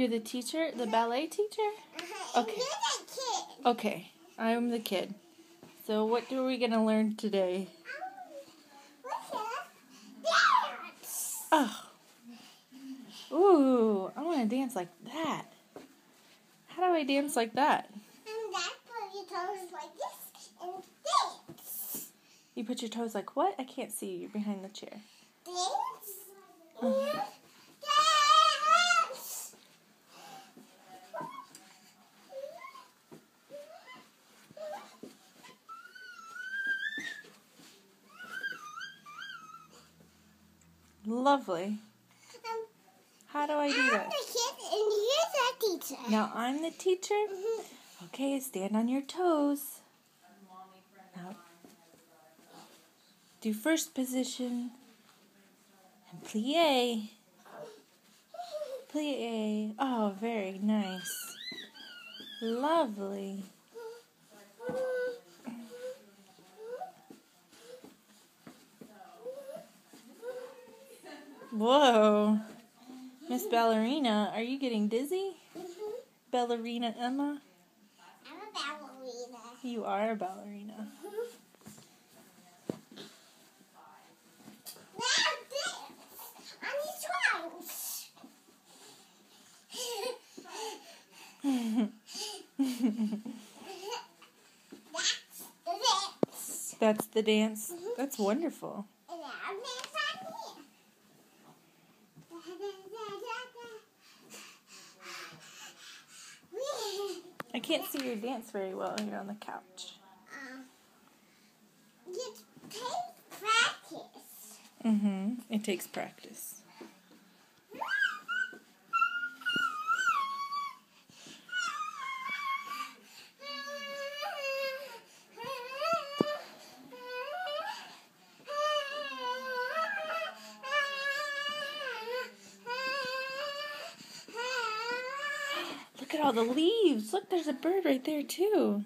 You're the teacher? The ballet teacher? Okay. You're the kid. Okay, I'm the kid. So what are we going to learn today? Dance. Oh. Ooh, I want to dance like that. How do I dance like that? And that's put your toes like this and dance. You put your toes like what? I can't see you. You're behind the chair. Dance. Uh-huh. And dance. Lovely. How do I do I'm that? the kid and you're the teacher. Now I'm the teacher? Okay, stand on your toes. Now, do first position. And plie. Plie. Oh, very nice. Lovely. Whoa. Miss Ballerina, are you getting dizzy? Ballerina Emma? I'm a ballerina. You are a ballerina. Now dance on your toes. That's the dance. That's the dance? That's wonderful. And now dance on here. I can't see your dance very well here on the couch. It takes practice. It takes practice. Look at all the leaves. Look, there's a bird right there too.